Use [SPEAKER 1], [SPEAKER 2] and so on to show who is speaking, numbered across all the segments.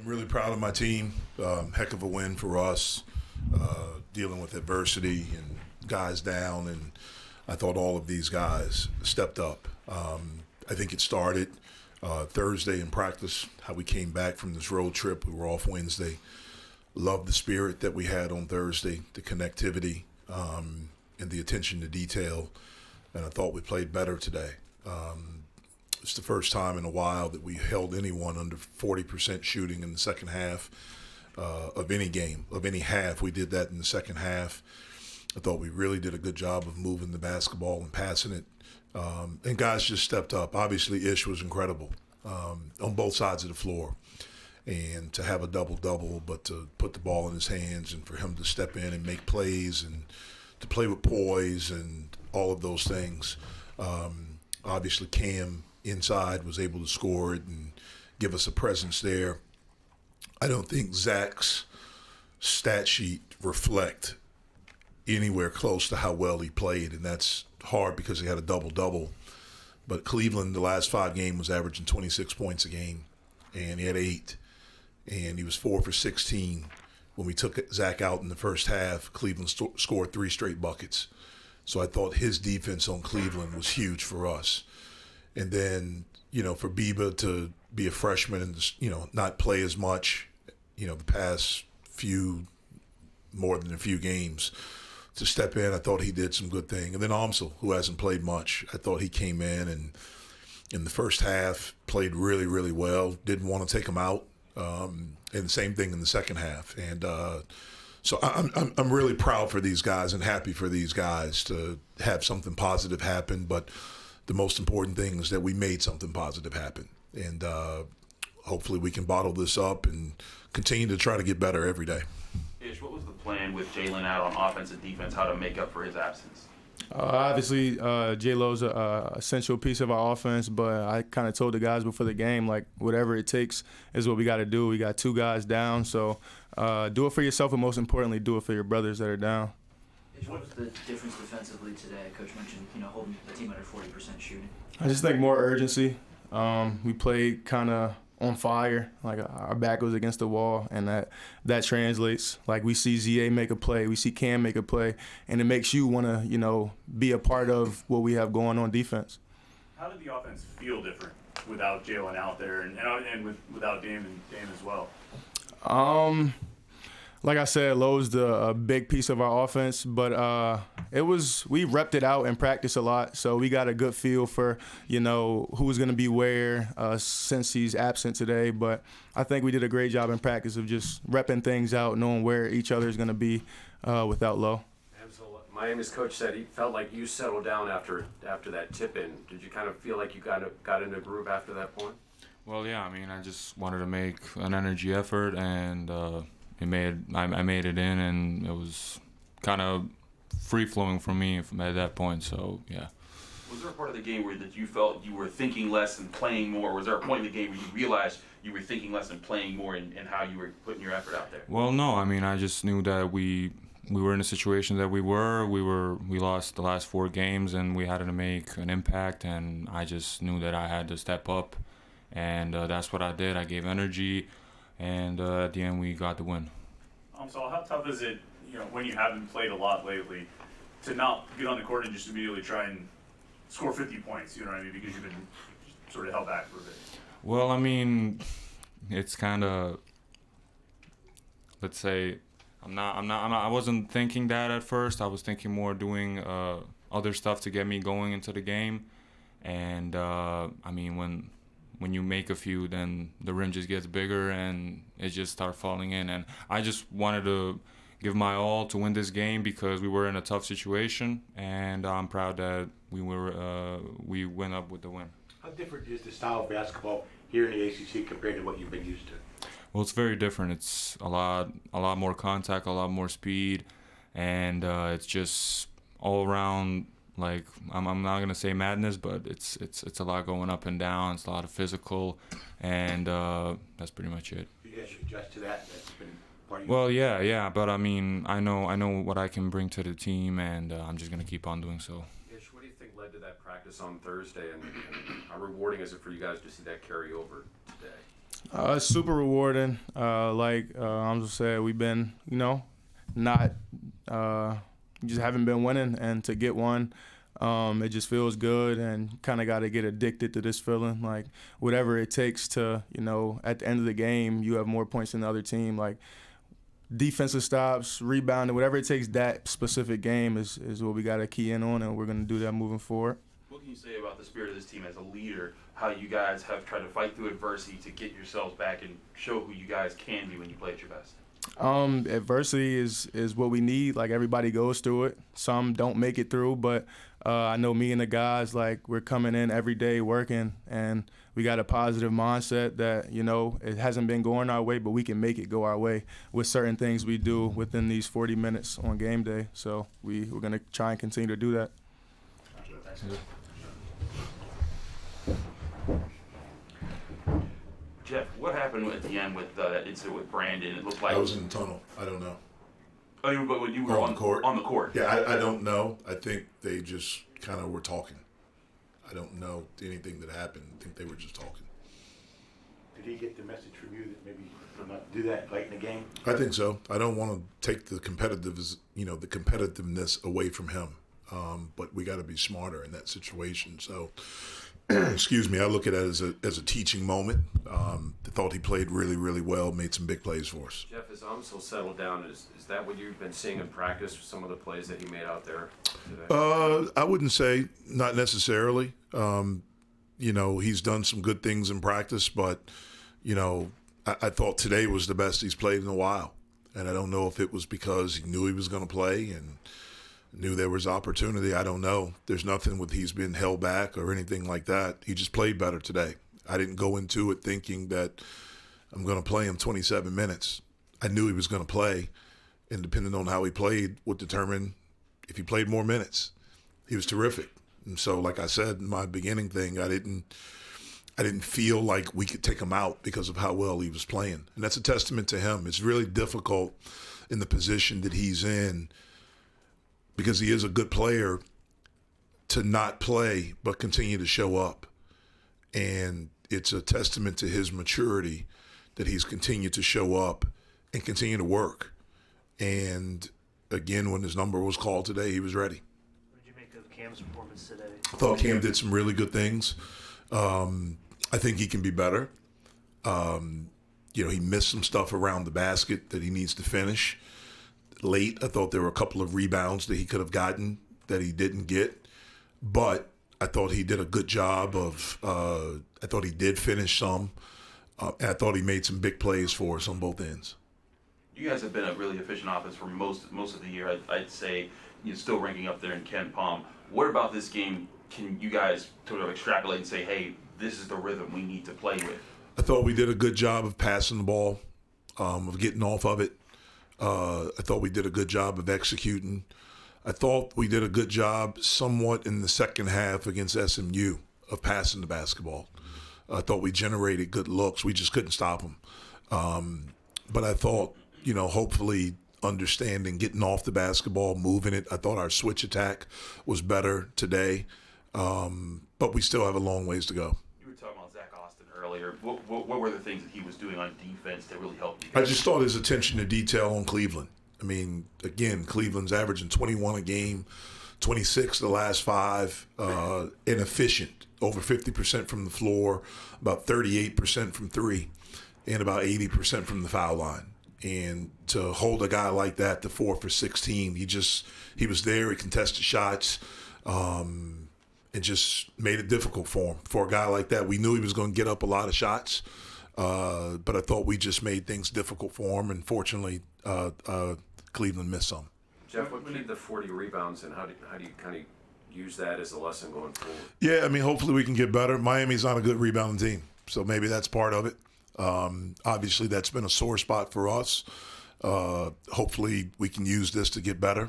[SPEAKER 1] really proud of my team. Heck of a win for us, dealing with adversity and guys down, and I thought all of these guys stepped up. I think it started Thursday in practice, how we came back from this road trip. We were off Wednesday. Loved the spirit that we had on Thursday, the connectivity, and the attention to detail, and I thought we played better today. It's the first time in a while that we held anyone under 40% shooting in the second half of any game, of any half. We did that in the second half. I thought we really did a good job of moving the basketball and passing it. And guys just stepped up. Obviously, Ish was incredible on both sides of the floor. And to have a double-double, but to put the ball in his hands and for him to step in and make plays and to play with poise and all of those things. Obviously, Cam inside was able to score it and give us a presence there. I don't think Zach's stat sheet reflect anywhere close to how well he played, and that's hard because he had a double-double. But Cleveland, the last 5 games, was averaging 26 points a game, and he had 8. And he was 4 for 16. When we took Zach out in the first half, Cleveland scored 3 straight buckets. So I thought his defense on Cleveland was huge for us. And then, for Biba to be a freshman and, not play as much, the past more than a few games, to step in, I thought he did some good thing. And then Amsal, who hasn't played much, I thought he came in the first half, played really, really well, didn't want to take him out. And the same thing in the second half. And so I'm really proud for these guys and happy for these guys to have something positive happen. But the most important thing is that we made something positive happen. And hopefully we can bottle this up and continue to try to get better every day.
[SPEAKER 2] Ish, what was the plan with Jalen out on offense and defense, how to make up for his absence?
[SPEAKER 3] Obviously, J-Lo's an essential piece of our offense, but I kind of told the guys before the game, whatever it takes is what we got to do. We got 2 guys down, so do it for yourself, and most importantly, do it for your brothers that are down.
[SPEAKER 4] What was the difference defensively today? Coach mentioned, holding the team under 40% shooting.
[SPEAKER 3] I just think more urgency. We played kind of on fire, our back was against the wall, and that translates. We see ZA make a play, we see Cam make a play, and it makes you want to, be a part of what we have going on defense.
[SPEAKER 5] How did the offense feel different without Jalen out there and without Dame as well?
[SPEAKER 3] Like I said, Lowe's a big piece of our offense, but we repped it out in practice a lot, so we got a good feel for, who's going to be where since he's absent today. But I think we did a great job in practice of just repping things out, knowing where each other is going to be without Lowe.
[SPEAKER 6] Amsal, Miami's coach said he felt like you settled down after that tip-in. Did you kind of feel like you got into a groove after that point?
[SPEAKER 7] Well, yeah, I just wanted to make an energy effort, and I made it in, and it was kind of free-flowing for me at that point, so yeah.
[SPEAKER 2] Was there a part of the game where that you felt you were thinking less and playing more? Was there a point in the game where you realized you were thinking less and playing more and how you were putting your effort out there?
[SPEAKER 7] Well, no, I just knew that we were in a situation that we lost the last 4 games, and we had to make an impact, and I just knew that I had to step up, and that's what I did. I gave energy, and at the end we got the win.
[SPEAKER 5] So how tough is it, when you haven't played a lot lately, to not get on the court and just immediately try and score 50 points, because you've been sort of held back for a bit?
[SPEAKER 7] Well, it's kind of, let's say, I wasn't thinking that at first. I was thinking more doing other stuff to get me going into the game, and when you make a few, then the rim just gets bigger and it just starts falling in. And I just wanted to give my all to win this game because we were in a tough situation, and I'm proud that we went up with the win.
[SPEAKER 8] How different is the style of basketball here in the ACC compared to what you've been used to?
[SPEAKER 7] Well, it's very different. It's a lot more contact, a lot more speed, and it's just all around. I'm not gonna say madness, but it's a lot going up and down. It's a lot of physical, and that's pretty much it.
[SPEAKER 8] You guys should adjust to that. That's been part of
[SPEAKER 7] Well, yeah, but I know what I can bring to the team, and I'm just gonna keep on doing so.
[SPEAKER 6] Ish, what do you think led to that practice on Thursday, and how rewarding is it for you guys to see that carry over today?
[SPEAKER 3] It's super rewarding. Like Amsal said, we've been, not just haven't been winning, and to get one, it just feels good, and kind of got to get addicted to this feeling. Like whatever it takes to, at the end of the game, you have more points than the other team. Like defensive stops, rebounding, whatever it takes that specific game is what we got to key in on, and we're going to do that moving forward.
[SPEAKER 2] What can you say about the spirit of this team as a leader? How you guys have tried to fight through adversity to get yourselves back and show who you guys can be when you play at your best?
[SPEAKER 3] Adversity is what we need. Like everybody goes through it. Some don't make it through, but I know me and the guys, like we're coming in every day working, and we got a positive mindset that, it hasn't been going our way, but we can make it go our way with certain things we do within these 40 minutes on game day. So we're going to try and continue to do that.
[SPEAKER 2] Jeff, what happened at the end with that incident with Brandon? It looked like
[SPEAKER 1] I was in the tunnel. I don't know.
[SPEAKER 2] Oh, you were on
[SPEAKER 1] the court.
[SPEAKER 2] On the court.
[SPEAKER 1] Yeah, I don't know. I think they just kind of were talking. I don't know anything that happened. I think they were just talking.
[SPEAKER 8] Did he get the message from you that maybe not do that late in the game?
[SPEAKER 1] I think so. I don't want to take the competitiveness away from him. But we got to be smarter in that situation. So, excuse me, I look at it as a teaching moment. I thought he played really, really well, made some big plays for us.
[SPEAKER 6] Jeff, as Amsal settled down, is that what you've been seeing in practice for some of the plays that he made out there today?
[SPEAKER 1] I wouldn't say not necessarily. He's done some good things in practice, but, I thought today was the best he's played in a while. And I don't know if it was because he knew he was going to play and knew there was opportunity. I don't know. There's nothing with he's been held back or anything like that. He just played better today. I didn't go into it thinking that I'm going to play him 27 minutes. I knew he was going to play, and depending on how he played would determine if he played more minutes. He was terrific. And so, like I said in my beginning thing, I didn't feel like we could take him out because of how well he was playing. And that's a testament to him. It's really difficult in the position that he's in, because he is a good player, to not play but continue to show up. And it's a testament to his maturity that he's continued to show up and continue to work. And again, when his number was called today, he was ready.
[SPEAKER 9] What did you make of Cam's performance today?
[SPEAKER 1] I thought Cam did some really good things. I think he can be better. He missed some stuff around the basket that he needs to finish. Late, I thought there were a couple of rebounds that he could have gotten that he didn't get. But I thought he did a good job of I thought he did finish some. And I thought he made some big plays for us on both ends.
[SPEAKER 2] You guys have been a really efficient offense for most of the year. I'd say you're still ranking up there in Ken Palm. What about this game can you guys sort of extrapolate and say, hey, this is the rhythm we need to play with?
[SPEAKER 1] I thought we did a good job of passing the ball, of getting off of it. I thought we did a good job of executing. I thought we did a good job somewhat in the second half against SMU of passing the basketball. I thought we generated good looks. We just couldn't stop them. But I thought, hopefully understanding getting off the basketball, moving it. I thought our switch attack was better today. But we still have a long ways to go.
[SPEAKER 2] You were talking about Zach Austin earlier. What were the things that he was doing on defense that really helped you guys?
[SPEAKER 1] I just thought his attention to detail on Cleveland. I mean, again, Cleveland's averaging 21 a game, 26 the last 5, inefficient, over 50% from the floor, about 38% from 3, and about 80% from the foul line. And to hold a guy like that to 4 for 16, he was there, he contested shots, and just made it difficult for him. For a guy like that, we knew he was going to get up a lot of shots, but I thought we just made things difficult for him, and fortunately, Cleveland missed some.
[SPEAKER 6] Jeff, what keep the 40 rebounds, and how do you kind of use that as a lesson going forward?
[SPEAKER 1] Yeah, I mean, hopefully we can get better. Miami's not a good rebounding team, so maybe that's part of it. Obviously, that's been a sore spot for us. Hopefully we can use this to get better.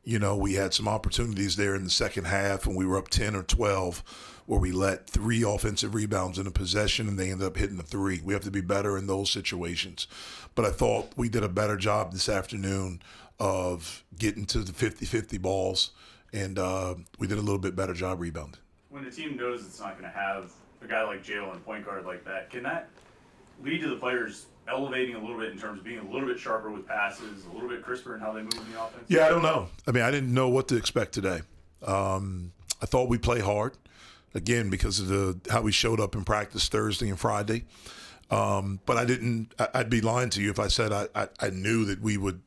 [SPEAKER 1] We had some opportunities there in the second half when we were up 10 or 12 where we let 3 offensive rebounds in a possession and they ended up hitting the 3. We have to be better in those situations. But I thought we did a better job this afternoon of getting to the 50-50 balls, and we did a little bit better job rebounding.
[SPEAKER 5] When the team knows it's not going to have a guy like Jalen, point guard like that, can that lead to the players elevating a little bit in terms of being a little bit sharper with passes, a little bit crisper in how they move in the offense?
[SPEAKER 1] Yeah, I don't know. I mean, I didn't know what to expect today. I thought we play hard, again, because of how we showed up in practice Thursday and Friday. But I'd be lying to you if I said I knew that we would,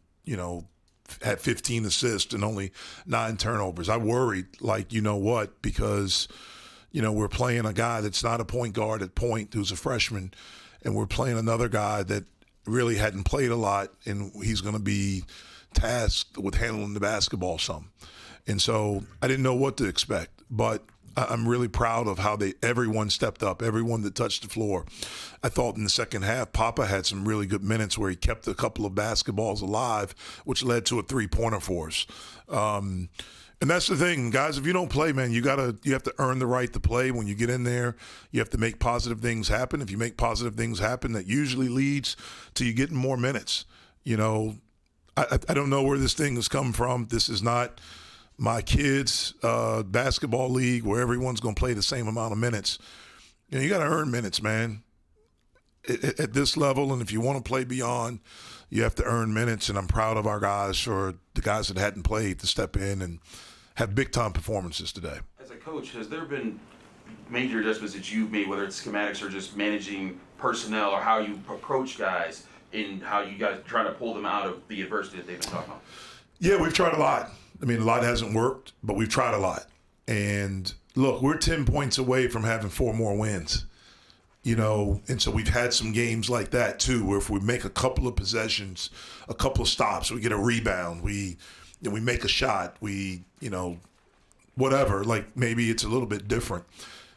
[SPEAKER 1] have 15 assists and only 9 turnovers. I worried, because, we're playing a guy that's not a point guard at point who's a freshman, and we're playing another guy that really hadn't played a lot, and he's going to be tasked with handling the basketball some. And so I didn't know what to expect, but I'm really proud of how everyone stepped up, everyone that touched the floor. I thought in the second half, Papa had some really good minutes where he kept a couple of basketballs alive, which led to a 3-pointer for us. And that's the thing, guys. If you don't play, man, you have to earn the right to play. When you get in there, you have to make positive things happen. If you make positive things happen, that usually leads to you getting more minutes. I don't know where this thing has come from. This is not my kids' basketball league where everyone's going to play the same amount of minutes. You got to earn minutes, man. At this level, and if you want to play beyond, you have to earn minutes. And I'm proud of our guys, for the guys that hadn't played, to step in and have big-time performances today.
[SPEAKER 2] As a coach, has there been major adjustments that you've made, whether it's schematics or just managing personnel, or how you approach guys in how you guys trying to pull them out of the adversity that they've been talking about?
[SPEAKER 1] Yeah, we've tried a lot. I mean, a lot hasn't worked, but we've tried a lot. And look, we're 10 points away from having 4 more wins. And so we've had some games like that too, where if we make a couple of possessions, a couple of stops, we get a rebound, we make a shot, whatever, like maybe it's a little bit different.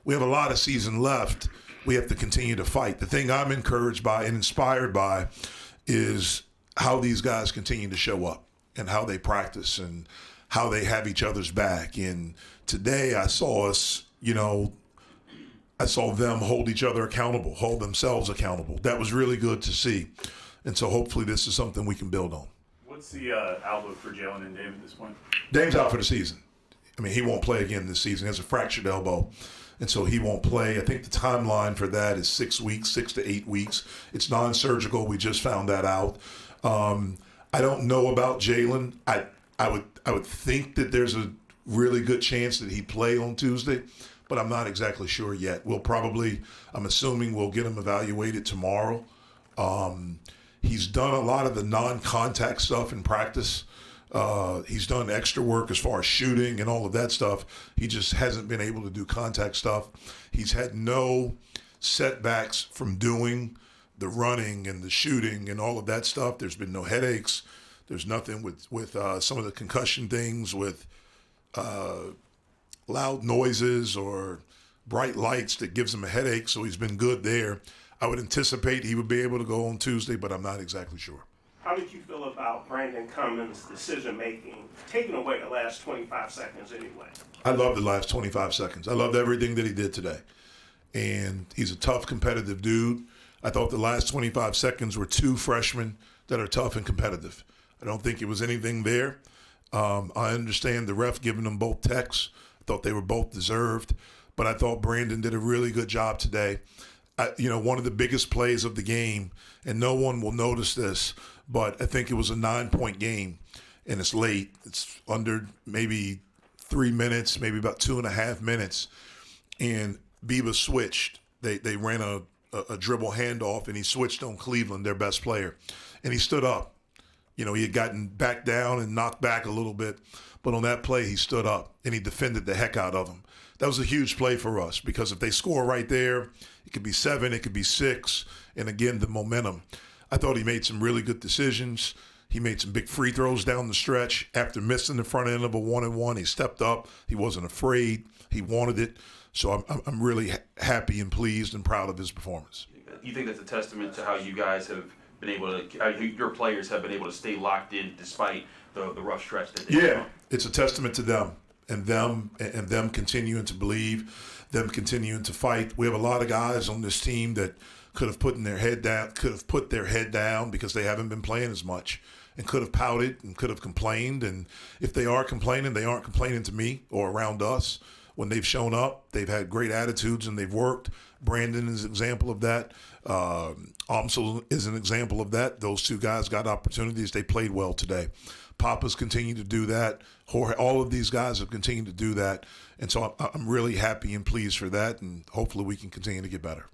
[SPEAKER 1] We have a lot of season left. We have to continue to fight. The thing I'm encouraged by and inspired by is how these guys continue to show up and how they practice and how they have each other's back. And today I saw us, I saw them hold each other accountable, hold themselves accountable. That was really good to see. And so hopefully this is something we can build on.
[SPEAKER 5] What's the outlook for Jalen and Dame at this point?
[SPEAKER 1] Dame's out for the season. I mean, he won't play again this season. He has a fractured elbow, and so he won't play. I think the timeline for that is 6 weeks, 6 to 8 weeks. It's non-surgical. We just found that out. I don't know about Jalen. I would think that there's a really good chance that he play on Tuesday, but I'm not exactly sure yet. I'm assuming we'll get him evaluated tomorrow. He's done a lot of the non-contact stuff in practice. He's done extra work as far as shooting and all of that stuff. He just hasn't been able to do contact stuff. He's had no setbacks from doing the running and the shooting and all of that stuff. There's been no headaches. There's nothing with some of the concussion things with loud noises or bright lights that gives him a headache. So he's been good there. I would anticipate he would be able to go on Tuesday, but I'm not exactly sure.
[SPEAKER 10] How did you feel about Brandon Cummins' decision-making, taking away the last 25 seconds anyway?
[SPEAKER 1] I love the last 25 seconds. I loved everything that he did today. And he's a tough, competitive dude. I thought the last 25 seconds were 2 freshmen that are tough and competitive. I don't think it was anything there. I understand the ref giving them both techs. I thought they were both deserved. But I thought Brandon did a really good job today. One of the biggest plays of the game, and no one will notice this, but I think it was a 9-point game, and it's late. It's under maybe 3 minutes, maybe about 2.5 minutes, and Biba switched. They ran a dribble handoff, and he switched on Cleveland, their best player, and he stood up. He had gotten back down and knocked back a little bit, but on that play, he stood up, and he defended the heck out of him. That was a huge play for us because if they score right there, it could be 7, it could be 6, and again, the momentum. I thought he made some really good decisions. He made some big free throws down the stretch. After missing the front end of a 1-and-1, he stepped up. He wasn't afraid. He wanted it. So I'm really happy and pleased and proud of his performance.
[SPEAKER 2] You think that's a testament to how you guys have been able to, how your players have been able to stay locked in despite the rough stretch that they've on?
[SPEAKER 1] It's a testament to them. And them continuing to believe, them continuing to fight. We have a lot of guys on this team that could have put their head down because they haven't been playing as much, and could have pouted and could have complained. And if they are complaining, they aren't complaining to me or around us. when they've shown up, they've had great attitudes and they've worked. Brandon is an example of that. Amsal is an example of that. Those two guys got opportunities. They played well today. Papa's continued to do that. Jorge, all of these guys have continued to do that. And so I'm really happy and pleased for that, and hopefully we can continue to get better.